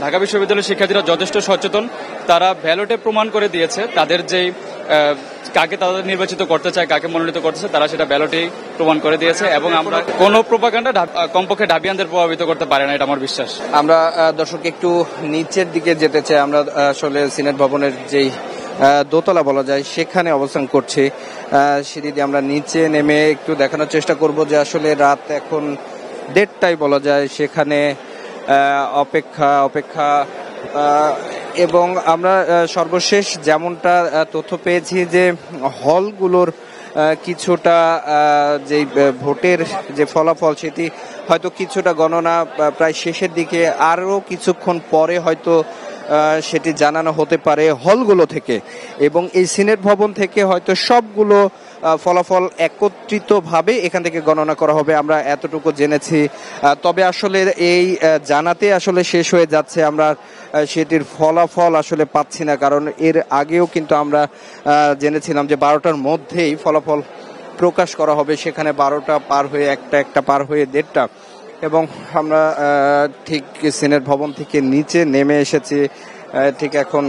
ঢাকা বিশ্ববিদ্যালয়ের শিক্ষার্থীরা যথেষ্ট সচেতন। তারা ব্যালটে প্রমাণ করে দিয়েছে তাদের যেই কাকে তাদের নির্বাচিত করতে চায়, কাকে মনোনীত করতেছে, তারা সেটা ব্যালটেই প্রমাণ করে দিয়েছে। এবং আমরা কোনো প্রোপাগান্ডা কমপক্ষে ঢাবিয়ানদের প্রভাবিত করতে পারে না, এটা আমার বিশ্বাস। আমরা দর্শক একটু নিচের দিকে যেতে চাই। আমরা আসলে সিনেট ভবনের যেই দোতলা বলা যায় সেখানে অবস্থান করছি। সিঁড়ি দিয়ে আমরা নিচে নেমে একটু দেখানোর চেষ্টা করব যে আসলে রাত এখন 1:30টাই বলা যায়। সেখানে অপেক্ষা এবং আমরা সর্বশেষ যেমনটা তথ্য পেয়েছি যে হলগুলোর কিছুটা যে ভোটের যে ফলাফল সেটি হয়তো কিছুটা গণনা প্রায় শেষের দিকে, আরও কিছুক্ষণ পরে হয়তো সেটি জানানো হতে পারে হলগুলো থেকে, এবং এই সিনেট ভবন থেকে হয়তো সবগুলো ফলাফল একত্রিতভাবে এখান থেকে গণনা করা হবে, আমরা এতটুকু জেনেছি। তবে আসলে এই জানাতে আসলে শেষ হয়ে যাচ্ছে, আমরা সেটির ফলাফল আসলে পাচ্ছি না, কারণ এর আগেও কিন্তু আমরা জেনেছিলাম যে 12টার মধ্যেই ফলাফল প্রকাশ করা হবে। সেখানে 12টা পার হয়ে একটা পার হয়ে 1:30টা, এবং আমরা ঠিক সিনেট ভবন থেকে নিচে নেমে এসেছি। ঠিক এখন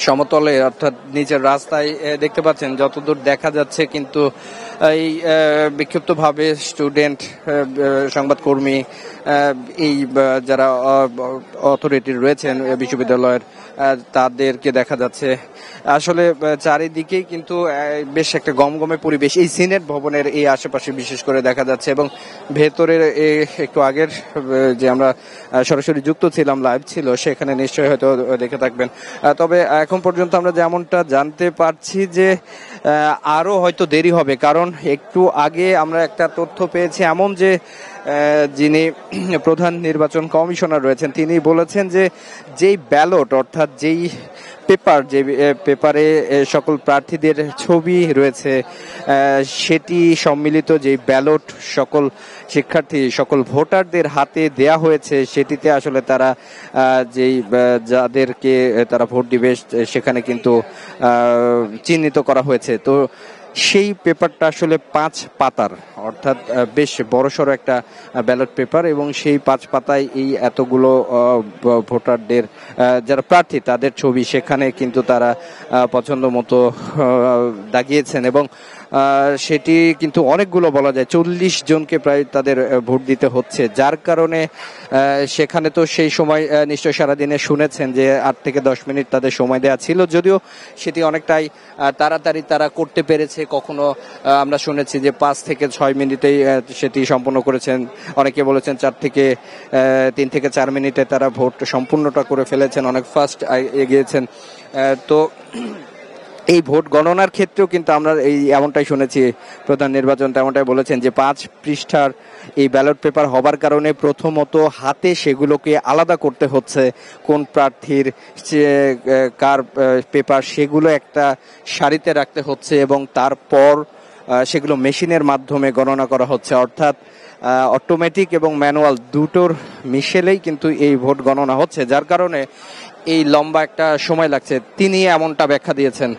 সমতলে অর্থাৎ নিচের রাস্তায় দেখতে পাচ্ছেন যতদূর দেখা যাচ্ছে, কিন্তু এই বিক্ষিপ্তভাবে স্টুডেন্ট, সংবাদকর্মী, এই যারা অথরিটি রয়েছেন বিশ্ববিদ্যালয়ের, তাদেরকে দেখা যাচ্ছে। আসলে চারিদিকেই কিন্তু বেশ একটা গমগমে পরিবেশ এই সিনেট ভবনের এই আশেপাশে বিশেষ করে দেখা যাচ্ছে। এবং ভেতরের একটু আগের যে আমরা সরাসরি যুক্ত ছিলাম, লাইভ ছিল, সেখানে নিশ্চয়ই হয়তো দেখে থাকবেন। তবে এখন পর্যন্ত আমরা যেমনটা জানতে পারছি যে আরও হয়তো দেরি হবে, কারণ একটু আগে আমরা একটা তথ্য পেয়েছি এমন যে যিনি প্রধান নির্বাচন কমিশনার রয়েছেন তিনি বলেছেন যে যেই ব্যালট অর্থাৎ যেই পেপার, যে পেপারে সকল প্রার্থীদের ছবি রয়েছে সেটি সম্মিলিত যেই ব্যালট সকল শিক্ষার্থী, সকল ভোটারদের হাতে দেয়া হয়েছে, সেটিতে আসলে তারা যেই যাদেরকে তারা ভোট দিবে সেখানে কিন্তু চিহ্নিত করা হয়েছে। তো সেই পেপারটা আসলে 5 পাতার, অর্থাৎ বেশ বড়সড় একটা ব্যালট পেপার, এবং সেই 5 পাতায় এই এতগুলো ভোটারদের যারা প্রার্থী তাদের ছবি সেখানে কিন্তু তারা পছন্দ মতো দাগিয়েছেন, এবং সেটি কিন্তু অনেকগুলো বলা যায় 40 জনকে প্রায় তাদের ভোট দিতে হচ্ছে, যার কারণে সেখানে তো সেই সময় নিশ্চয় সারাদিনে শুনেছেন যে 8 থেকে 10 মিনিট তাদের সময় দেওয়া ছিল, যদিও সেটি অনেকটাই তাড়াতাড়ি তারা করতে পেরেছে। কখনো আমরা শুনেছি যে 5 থেকে 6 মিনিটেই সেটি সম্পন্ন করেছেন, অনেকে বলেছেন 3 থেকে 4 মিনিটে তারা ভোট সম্পূর্ণটা করে ফেলেছেন, অনেক ফাস্ট এগিয়েছেন। তো এই ভোট গণনার ক্ষেত্রেও কিন্তু আমরা এমনটাই শুনেছি, প্রধান নির্বাচন তেমনটাই বলেছেন যে 5 পৃষ্ঠার এই ব্যালট পেপার হবার কারণে প্রথমত হাতে সেগুলোকে আলাদা করতে হচ্ছে, কোন প্রার্থীর কার পেপার সেগুলো একটা সারিতে রাখতে হচ্ছে, এবং তারপর সেগুলো মেশিনের মাধ্যমে গণনা করা হচ্ছে, অর্থাৎ অটোমেটিক এবং ম্যানুয়াল দুটোর মিশেলেই কিন্তু এই ভোট গণনা হচ্ছে, যার কারণে এই লম্বা একটা সময় লাগছে। তিনি এমনটা ব্যাখ্যা দিয়েছেন।